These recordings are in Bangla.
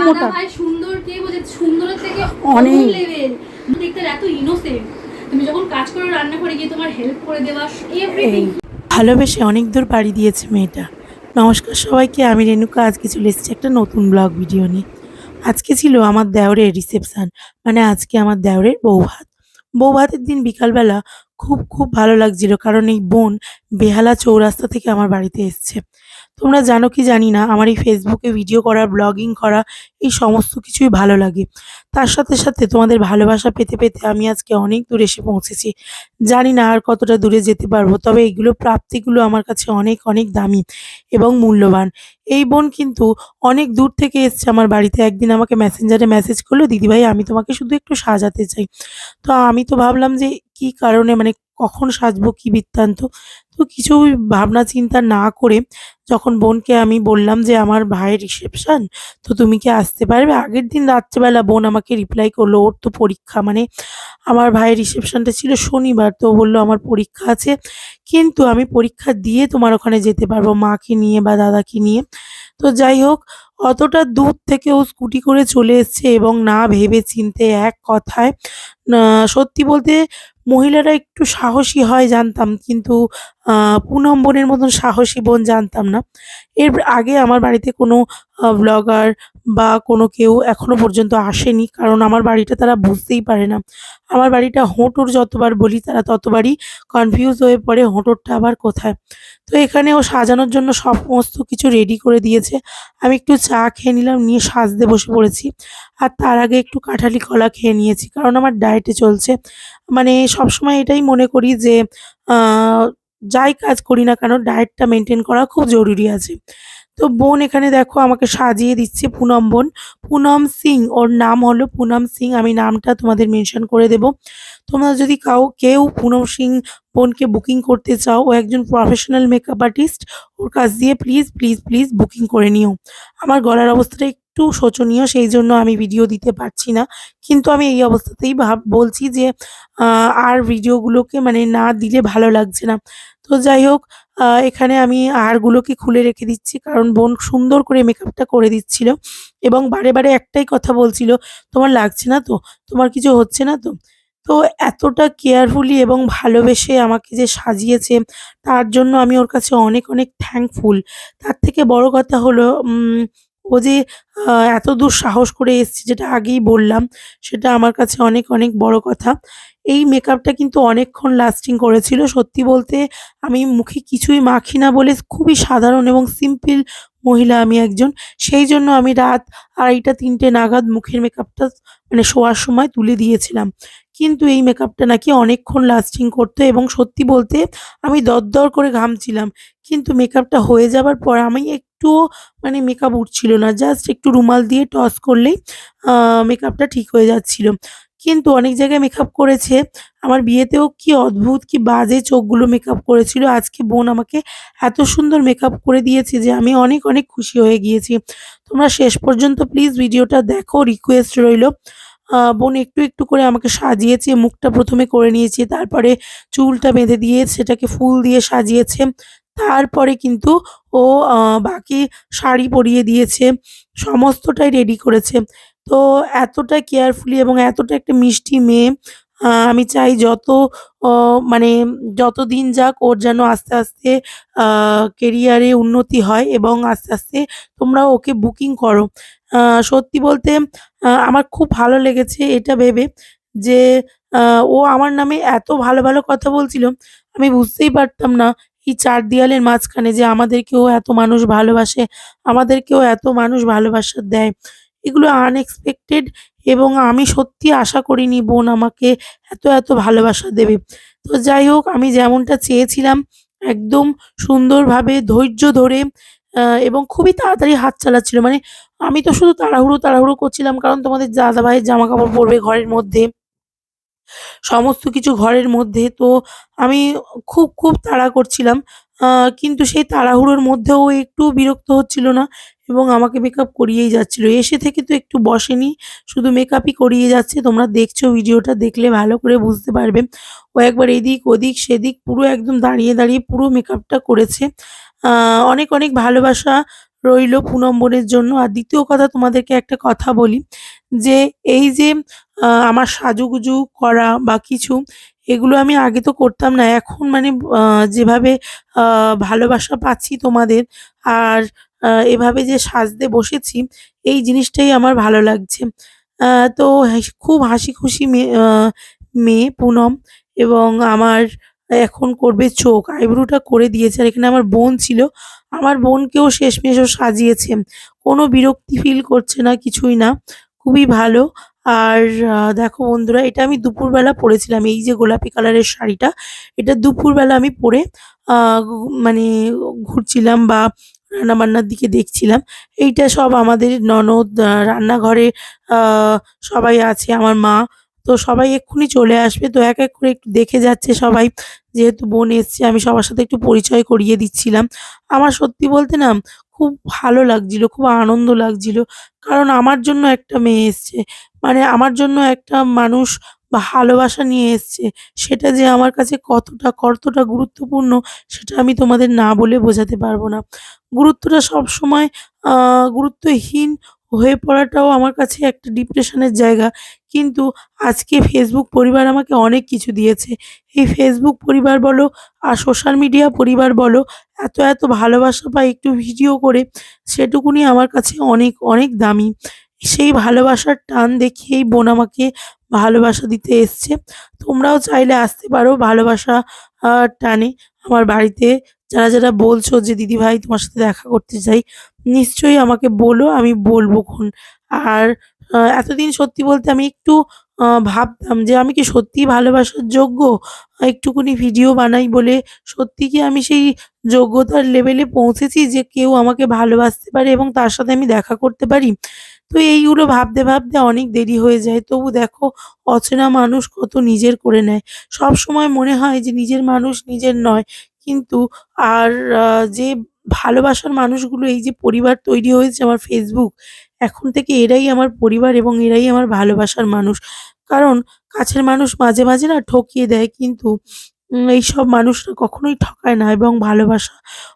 মোটা ভাই সুন্দর কে বোঝে, সুন্দরের থেকে অনেক লেভেল দেখতে এত ইনোসেন্ট। তুমি যখন কাজ করো রান্না করে গিয়ে তোমার হেল্প করে দেওয়া এভরিথিং। ভালোবেসে অনেক দূর পাড়ি দিয়েছে মেয়েটা। নমস্কার সবাইকে, আমি রেণুকা। আজকে চলে এসেছি একটা নতুন ব্লগ ভিডিও নিয়ে। আজকে ছিল আমার দেওরের রিসেপশন, মানে আজকে আমার দেওরের বৌভাত। বৌভাতের দিন বিকালবেলা খুব ভালো লাগছিল, কারণ এই বোন বেহালা চৌরাস্তা থেকে আমার বাড়িতে এসছে। তোমরা জানো কি জানি না, আমার এই ফেসবুকে ভিডিও করা, ব্লগিং করা, এই সমস্ত কিছুই ভালো লাগে। তার সাথে সাথে তোমাদের ভালোবাসা পেতে পেতে আমি আজকে অনেক দূর এসে পৌঁছেছি। জানি না আর কতটা দূরে যেতে পারবো, তবে এইগুলো প্রাপ্তিগুলো আমার কাছে অনেক অনেক দামি এবং মূল্যবান। এই বোন কিন্তু অনেক দূর থেকে এসছে আমার বাড়িতে। একদিন আমাকে মেসেঞ্জারে মেসেজ করলো, দিদিভাই আমি তোমাকে শুধু একটু সাজাতে চাই। তো আমি তো ভাবলাম যে কি কারণে, মানে কখন সাজবো, কি বৃত্তান্ত। তো কিছু ভাবনা চিন্তা না করে যখন বোনকে আমি বললাম যে আমার ভাইয়ের রিসেপশন, তো তুমি কি আসতে পারবে? আগের দিন রাত্রেবেলা বোন আমাকে রিপ্লাই করলো, ওর তো পরীক্ষা, মানে আমার ভাইয়ের রিসেপশনটা ছিল শনিবার। তো ও বলল আমার পরীক্ষা আছে, কিন্তু আমি পরীক্ষা দিয়ে তোমার ওখানে যেতে পারবো মাকে নিয়ে বা দাদাকে নিয়ে। তো যাই হোক, অতটা দূর থেকে ও স্কুটি করে চলে এসছে এবং না ভেবে চিন্তে, এক কথায় না, সত্যি বলতে মহিলারা একটু সাহসী হয় জানতাম, কিন্তু পুনম বোনের মতন সাহসী বোন জানতাম না। এর আগে আমার বাড়িতে কোনো ব্লগার বা কোনো কেউ এখনো পর্যন্ত আসেনি, কারণ আমার বাড়িটা তারা বুঝতেই পারে না। আমার বাড়িটা হোঁটুর, যতবার বলি তারা ততবারই কনফিউজ হয়ে পড়ে হোঁটুরটা আবার কোথায়। তো এখানে ও সাজানোর জন্য সমস্ত কিছু রেডি করে দিয়েছে। আমি একটু চা খেয়ে নিলাম, নিয়ে সাজতে বসে পড়েছি। আর তার আগে একটু কাঁঠালি কলা খেয়ে নিয়েছি, কারণ আমার ডায়েটে চলছে। মানে সবসময় এটাই মনে করি যে আ যাই কাজ করি না কেন, ডায়েটটা মেইনটেইন করা খুব জরুরি আছে। তো বোন এখানে দেখো আমাকে সাজিয়ে দিচ্ছে, পুনম বোন। পুনম সিং, ওর নাম হলো পুনম সিং। আমি নামটা তোমাদের মেনশন করে দেব। তোমরা যদি কেউ পুনম সিং বোনকে বুকিং করতে চাও, ও একজন প্রফেশনাল মেকআপ আর্টিস্ট। ওর কাছ দিয়ে প্লিজ বুকিং করে নিও। আমার গলার অবস্থাটা একটু শোচনীয়, সেইজন্য আমি ভিডিও দিতে পারছি না। কিন্তু আমি এই অবস্থাতেই বলছি যে আর ভিডিওগুলোকে মানে না দিলে ভালো লাগছে না। তো যাই হোক, এখানে আমি হারগুলোকে খুলে রেখে দিচ্ছি, কারণ বোন সুন্দর করে মেকআপটা করে দিচ্ছিল এবং বারে একটাই কথা বলছিল, "তোমার লাগছে না তো? তোমার কিছু হচ্ছে না তো?" তো এতটা কেয়ারফুলি এবং ভালোবেসে আমাকে যে সাজিয়েছে, তার জন্য আমি ওর কাছে অনেক থ্যাঙ্কফুল। তার থেকে বড় কথা হলো, ও যে এতদূর সাহস করে এসছে, যেটা আগেই বললাম, সেটা আমার কাছে অনেক বড় কথা। এই মেকআপটা কিন্তু অনেকক্ষণ লাস্টিং করেছিল। সত্যি বলতে আমি মুখে কিছুই মাখি না বলে খুবই সাধারণ এবং সিম্পল মহিলা আমি একজন। সেইজন্য আমি রাত ২:৩০ নাগাদ মুখের মেকআপটা মানে শোয়ার সময় তুলে দিয়েছিলাম। কিন্তু এই মেকআপটা নাকি অনেকক্ষণ লাস্টিং করতো এবং সত্যি বলতে আমি দরদর করে ঘামছিলাম। কিন্তু মেকআপটা হয়ে যাবার পর আমি একটুও মানে মেকআপ উঠছিল না। জাস্ট একটু রুমাল দিয়ে টস করলেই আ মেকআপটা ঠিক হয়ে যাচ্ছিল। কিন্তু অনেক জায়গায় মেকআপ করেছে। আমার বিয়েতেও কি অদ্ভুত, কি বাজে চোখগুলো মেকআপ করেছিল। আজকে বোন আমাকে এত সুন্দর মেকআপ করে দিয়েছে যে আমি অনেক খুশি হয়ে গিয়েছি। তোমরা শেষ পর্যন্ত প্লিজ ভিডিওটা দেখো, রিকোয়েস্ট রইলো। বোন একটু করে আমাকে সাজিয়েছে। মুখটা ১ম এ করে নিয়েছি, তারপরে চুলটা বেঁধে দিয়ে সেটাকে ফুল দিয়ে সাজিয়েছে। তারপরে কিন্তু ও আ বাকি শাড়ি পরিয়ে দিয়েছে। সমস্তটাই রেডি করেছে। তো এতটা কেয়ারফুলি এবং এতটা একটা মিষ্টি মেয়ে, আমি চাই যত অ মানে যত দিন যাক ওর যেন আস্তে আ কেরিয়ারে উন্নতি হয় এবং আস্তে তোমরাও ওকে বুকিং করো। আ সত্যি বলতে আমার খুব ভালো লেগেছে এটা ভেবে যে আ ও আমার নামে এত ভালো কথা বলছিল। আমি বুঝতেই পারতাম না এই ৪ দেয়ালের মাঝখানে যে আমাদেরকেও এত মানুষ ভালোবাসে, আমাদেরকেও এত মানুষ ভালোবাসা দেয়। এগুলো আনএক্সপেক্টেড এবং আমি সত্যি আশা করিনি বোন আমাকে এত ভালোবাসা দেবে। তো যাই হোক, আমি যেমনটা চেয়েছিলাম একদম সুন্দরভাবে ধৈর্য ধরে এবং খুবই তাড়াতাড়ি হাত চালাচ্ছিল। মানে আমি তো শুধু তাড়াহুড়ো করছিলাম, কারণ তোমাদের দাদাভাইয়ের জামাকাপড় পরবে ঘরের মধ্যে। সমস্ত কিছু ঘরের মধ্যে। তো আমি খুব তাড়া করছিলাম। আ কিন্তু সেই তাড়াহুড়োর মধ্যেও ও একটুও বিরক্ত হচ্ছিল না এবং আমাকে মেকআপ করিয়েই যাচ্ছিল। এসে থেকে তো একটু বসেনি, শুধু মেকআপই করিয়ে যাচ্ছে। তোমরা দেখছো, ভিডিওটা দেখলে ভালো করে বুঝতে পারবে। ও একবার এদিক ওদিক সেদিক পুরো একদম দাঁড়িয়ে পুরো মেকআপটা করেছে। আ অনেক ভালোবাসা রইলো পুনম বোনের জন্য। আর দ্বিতীয় কথা তোমাদেরকে একটা কথা বলি যে এই যে আমার সাজুগুজু করা বা কিছু এগুলো আমি আগে তো করতাম না। এখন মানে যেভাবে আ ভালোবাসা পাচ্ছি তোমাদের আর এভাবে যে সাজতে বসেছি এই জিনিসটাই আমার ভালো লাগছে। আ তো খুব হাসিখুশি মেয়ে পুনম এবং আমার এখন করবে চোখ। আইব্রোটা করে দিয়েছে। আর এখানে আমার বোন ছিল। আমার বোনকেও শেষমেশ ও সাজিয়েছে। কোনো বিরক্তি ফিল করছে না, কিছুই না। খুবই ভালো। আর দেখো বন্ধুরা এটা আমি দুপুরবেলা পড়েছিলাম। এই যে গোলাপি কালারের শাড়িটা, এটা দুপুরবেলা আমি পরে আ গু মানে ঘুরছিলাম বা রান্নাবান্নার দিকে দেখছিলাম। এইটা সব আমাদের ননদ রান্নাঘরে আ সবাই আছে, আমার মা। তো সবাই এক্ষুনি চলে আসবে। তো এক, এক করে একটু দেখে যাচ্ছে সবাই। যেহেতু বোন এসছে আমি সবার সাথে একটু পরিচয় করিয়ে দিচ্ছিলাম। আমার সত্যি বলতে না খুব ভালো লাগছিল, খুব আনন্দ লাগছিল। কারণ আমার জন্য একটা মেয়ে এসছে। মানে আমার জন্য একটা মানুষ ভালোবাসা নিয়ে এসছে। সেটা যে আমার কাছে কতটা গুরুত্বপূর্ণ সেটা আমি তোমাদের না বলে বোঝাতে পারব না। গুরুত্বটা সবসময় আ গুরুত্বহীন হয়ে পড়াটাও আমার কাছে একটা ডিপ্রেশনের জায়গা। কিন্তু আজকে ফেসবুক পরিবার আমাকে অনেক কিছু দিয়েছে। এই ফেসবুক পরিবার বলো আর সোশ্যাল মিডিয়া পরিবার বলো, এত ভালোবাসা বা একটু ভিডিও করে সেটুকুনি আমার কাছে অনেক দামি। সেই ভালোবাসার টান দেখিয়েই বোন আমাকে ভালোবাসা দিতে এসছে। তোমরাও চাইলে আসতে পারো ভালোবাসা টানে আমার বাড়িতে। যারা বলছো যে দিদিভাই তোমার সাথে দেখা করতে চাই, নিশ্চয়ই আমাকে বলো, আমি বলবোখন। আর এতদিন সত্যি বলতে আমি একটু ভাবতাম যে আমি কি সত্যিই ভালোবাসার যোগ্য? একটুখানি ভিডিও বানাই বলে সত্যি কি আমি সেই যোগ্যতার লেভেলে পৌঁছেছি যে কেউ আমাকে ভালোবাসতে পারে এবং তার সাথে আমি দেখা করতে পারি? তো এইগুলো ভাবতে অনেক দেরি হয়ে যায়। তবু দেখো অচেনা মানুষ কত নিজের করে নেয়। সবসময় মনে হয় যে নিজের মানুষ নিজের নয়। কিন্তু আর আ যে ভালোবাসার মানুষগুলো এই যে পরিবার তৈরি হয়েছে আমার Facebook, এখন থেকে এরাই আমার পরিবার এবং এরাই আমার ভালোবাসার মানুষ। কারণ কাছের মানুষ মাঝে না ঠকিয়ে দেয় কিন্তু এইসব মানুষরা কখনোই ঠকায় না এবং ভালোবাসা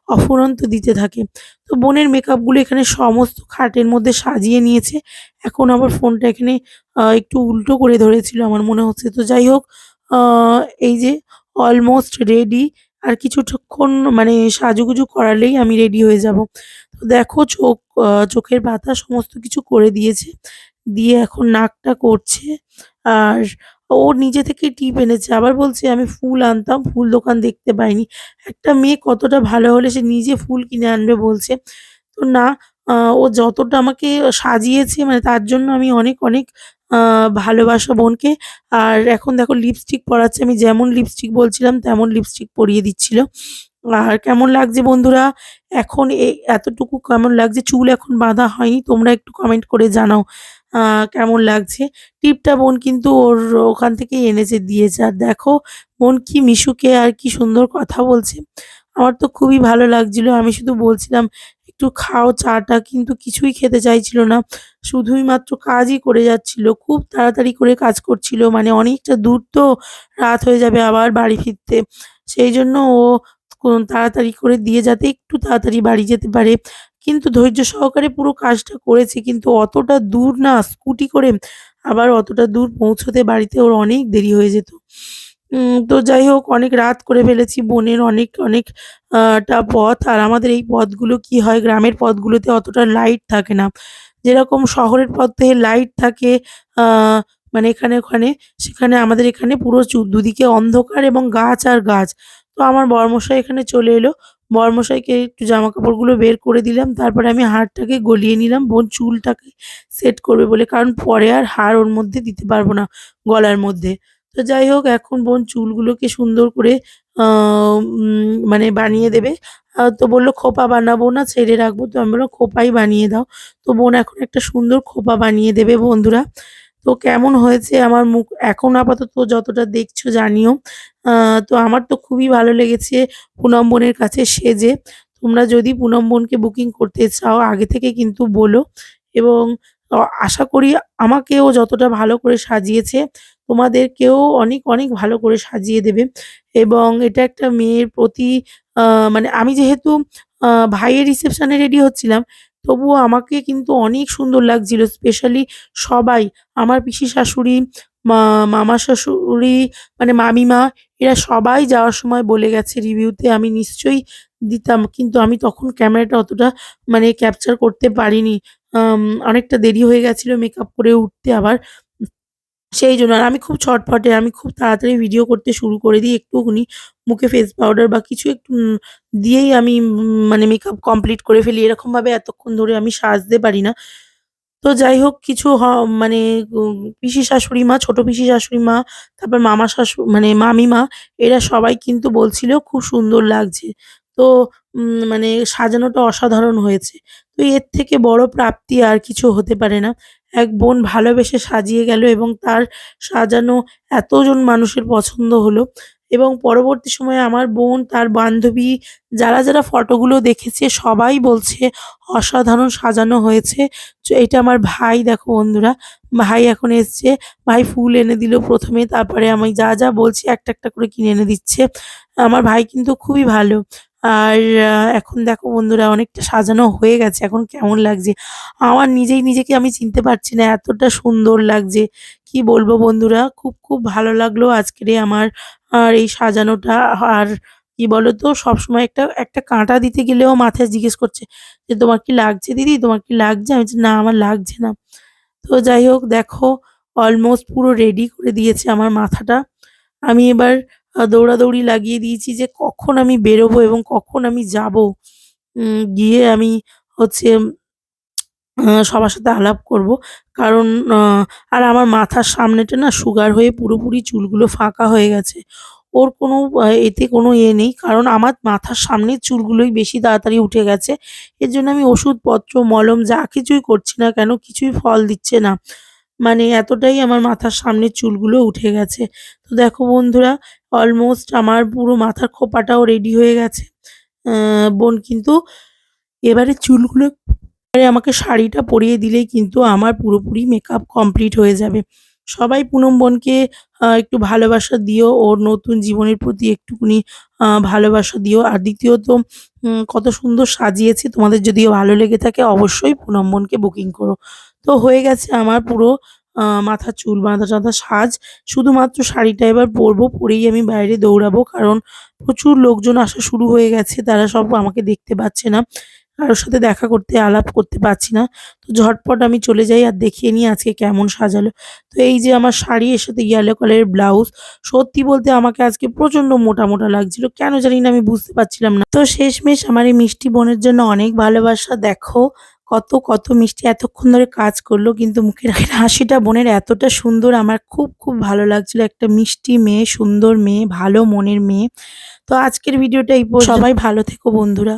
অফুরন্ত দিতে থাকে। তো বোনের মেকআপগুলো এখানে সমস্ত খাটের মধ্যে সাজিয়ে নিয়েছে। এখন আবার ফোনটা এখানে একটু উল্টো করে ধরেছিল আমার মনে হচ্ছে। তো যাই হোক আ এই যে অলমোস্ট রেডি। আর কিছুটুক্ষণ মানে সাজুগুজু করালেই আমি রেডি হয়ে যাবো। তো দেখো চোখের পাতা সমস্ত কিছু করে দিয়েছে। দিয়ে এখন নাকটা করছে। আর ও নিজে থেকেই টিপ এনেছে। আবার বলছে আমি ফুল আনতাম, ফুল দোকান দেখতে পাইনি। একটা মেয়ে কতটা ভালো হলে সে নিজে ফুল কিনে আনবে বলছে। তো না ও যতটা আমাকে সাজিয়েছে মানে তার জন্য আমি অনেক আ ভালোবাসা বোনকে। আর এখন দেখো লিপস্টিক পরাচ্ছে। আমি যেমন লিপস্টিক বলছিলাম তেমন লিপস্টিক পরিয়ে দিচ্ছিল। আর কেমন লাগছে বন্ধুরা? এখন এতটুকু কেমন লাগছে? চুল এখন বাঁধা হয়নি। তোমরা একটু কমেন্ট করে জানাও আ কেমন লাগছে? টিপটা বোন কিন্তু ওর ওখান থেকেই এনেছে দিয়েছে। আর দেখো বোন কি মিশুকে আর কি সুন্দর কথা বলছে। আমার তো খুবই ভালো লাগছিল। আমি শুধু বলছিলাম, "একটু খাও চা-টা" কিন্তু কিছুই খেতে চাইছিল না। শুধুই মাত্র কাজই করে যাচ্ছিল। খুব তাড়াতাড়ি করে কাজ করছিল। মানে অনেকটা দূর তো, রাত হয়ে যাবে আবার বাড়ি ফিরতে। সেইজন্য ও তাড়াতাড়ি করে দিয়ে যাতে একটু তাড়াতাড়ি বাড়ি যেতে পারে। কিন্তু ধৈর্য সহকারে পুরো কাজটা করেছে। কিন্তু অতটা দূর না স্কুটি করে আবার অতটা দূর পৌঁছতে বাড়িতে ওর অনেক দেরি হয়ে যেত। তো যাই হোক অনেক রাত করে ফেলেছি। বোনের অনেক টা পথ। আর আমাদের এই পথগুলো কি হয় গ্রামের পথগুলোতে অতটা লাইট থাকে না। যেরকম শহরের পথে লাইট থাকে আ মানে এখানে ওখানে, সেখানে আমাদের এখানে পুরো দুদিকে অন্ধকার এবং গাছ আর গাছ। তো আমার বরমশাই এখানে চলে এলো। বরমশাইকে একটু জামাকাপড়গুলো বের করে দিলাম। তারপরে আমি হারটাকে গলিয়ে নিলাম। বোন চুলটাকে সেট করবে বলে। কারণ পরে আর হার ওর মধ্যে দিতে পারব না গলার মধ্যে। তো যাই হোক এখন বোন চুলগুলোকে সুন্দর করে আ মানে বানিয়ে দেবে। তো বলল, "খোঁপা বানাবো না, ছেড়ে রাখবো।" তো আমি বললাম, "খোঁপাই বানিয়ে দাও।" তো বোন এখন একটা সুন্দর খোঁপা বানিয়ে দেবে বন্ধুরা। তো কেমন হয়েছে আমার মুখ এখন আপাতত যতটা দেখছো জানিও। আ তো আমার তো খুবই ভালো লেগেছে পুনম বোনের কাছে সেজে। তোমরা যদি পুনম বোনকে বুকিং করতে চাও আগে থেকে কিন্তু বলো এবং আশা করি আমাকেও যতটা ভালো করে সাজিয়েছে তোমাদেরকেও অনেক ভালো করে সাজিয়ে দেবে এবং এটা একটা মেয়ের প্রতি আ মানে আমি যেহেতু ভাইয়ের রিসেপশনে রেডি হচ্ছিলাম, তবুও আমাকে কিন্তু অনেক সুন্দর লাগছিল। স্পেশালি সবাই, আমার পিসি শাশুড়ি, মা মামা শাশুড়ি, মানে মামিমা, এরা সবাই যাওয়ার সময় বলে গেছে রিভিউতে আমি নিশ্চয়ই দিতাম। কিন্তু আমি তখন ক্যামেরাটা অতটা মানে ক্যাপচার করতে পারিনি। অনেকটা দেরি হয়ে গেছিল মেকআপ করে উঠতে আবার। সেইজন্য আর আমি খুব ছটফটে। আমি খুব তাড়াতাড়ি ভিডিও করতে শুরু করে দিই। একটুখানি মুখে ফেস পাউডার বা কিছু একটু দিয়েই আমি মানে মেকআপ কমপ্লিট করে ফেলি। এরকমভাবে এতক্ষণ ধরে আমি সাজতে পারি না। তো যাই হোক কিছু মানে পিসি শাশুড়ি মা, ছোট পিসি শাশুড়ি মা, তারপর মামা মানে মামিমা, এরা সবাই কিন্তু বলছিল খুব সুন্দর লাগছে। তো মানে সাজানোটা অসাধারণ হয়েছে। তো এর থেকে বড় প্রাপ্তি আর কিছু হতে পারে না। এক বোন ভালোবেসে সাজিয়ে গেল এবং তার সাজানো এতজন মানুষের পছন্দ হলো এবং পরবর্তী সময়ে আমার বোন, তার বান্ধবী, যারা ফটোগুলো দেখেছে সবাই বলছে অসাধারণ সাজানো হয়েছে। এটা আমার ভাই, দেখো বন্ধুরা, ভাই এখন এসছে। ভাই ফুল এনে দিল ১ম এ, তারপরে আমি যা বলছি একটা করে কিনে এনে দিচ্ছে। আমার ভাই কিন্তু খুবই ভালো। আর এখন দেখো বন্ধুরা অনেকটা সাজানো হয়ে গেছে। এখন কেমন লাগছে? আমার নিজেকে আমি চিনতে পারছি না, এতটা সুন্দর লাগছে। কি বলবো বন্ধুরা? খুব ভালো লাগলো আজকের আমার এই সাজানোটা। আর কি বলতো, সবসময় একটা কাঁটা দিতে গেলেও মাথায় জিজ্ঞেস করছে যে, "তোমার কি লাগছে দিদি? তোমার কি লাগছে?" আমি বলছি, "না, আমার লাগছে না।" তো যাই হোক দেখো, অলমোস্ট পুরো রেডি করে দিয়েছে আমার মাথাটা। আমি এবার দৌড়াদৌড়ি লাগিয়ে দিয়েছি যে কখন আমি বেরোবো এবং কখন আমি যাবো। গিয়ে আমি হচ্ছে সবার সাথে আলাপ করব। কারণ আ আর আমার মাথার সামনেটা না সুগার হয়ে পুরোপুরি চুলগুলো ফাঁকা হয়ে গেছে। ওর কোনো এতে কোনো নেই। কারণ আমার মাথার সামনের চুলগুলোই বেশি তাড়াতাড়ি উঠে গেছে। এর জন্য আমি ওষুধপত্র, মলম যা কিছুই করছি না কেন কিছুই ফল দিচ্ছে না। মানে এতটাই আমার মাথার সামনের চুলগুলো উঠে গেছে। তো দেখো বন্ধুরা, অলমোস্ট আমার পুরো মাথার খোঁপাটাও রেডি হয়ে গেছে। বোন কিন্তু এবারে চুলগুলো, এবারে আমাকে শাড়িটা পরিয়ে দিলেই কিন্তু আমার পুরোপুরি মেকআপ কমপ্লিট হয়ে যাবে। সবাই পুনম বোনকে একটু ভালোবাসা দিও। ওর নতুন জীবনের প্রতি একটুখানি ভালোবাসা দিও। আর দ্বিতীয়ত কত সুন্দর সাজিয়েছে। তোমাদের যদিও ভালো লেগে থাকে অবশ্যই পুনম বোনকে বুকিং করো। তো হয়ে গেছে আমার পুরো মাথার চুল বাঁধা-টাঁধা সাজ। শুধুমাত্র শাড়িটা এবার পরবো। পরেই আমি বাইরে দৌড়াবো। কারণ প্রচুর লোকজন আসা শুরু হয়ে গেছে। তারা সব আমাকে দেখতে পাচ্ছে না। কারো সাথে দেখা করতে, আলাপ করতে পারছি না। তো ঝটপট আমি চলে যাই আর দেখিয়ে নিই আজকে কেমন সাজালো। তো এই যে আমার শাড়ি, এর সাথে ইয়েলো কালারের ব্লাউজ। সত্যি বলতে আমাকে আজকে প্রচন্ড মোটা লাগছিল। কেন জানি না, আমি বুঝতে পারছিলাম না। তো শেষমেশ আমার এই মিষ্টি বোনের জন্য অনেক ভালোবাসা। দেখো কত মিষ্টি এতক্ষণ ধরে কাজ করলো কিন্তু মুখের হাসিটা বোনের এতটা সুন্দর, আমার খুব ভালো লাগছিল। একটা মিষ্টি মেয়ে, সুন্দর মেয়ে, ভালো মনের মেয়ে। তো আজকের ভিডিওটা এই সবাই ভালো থেকো বন্ধুরা।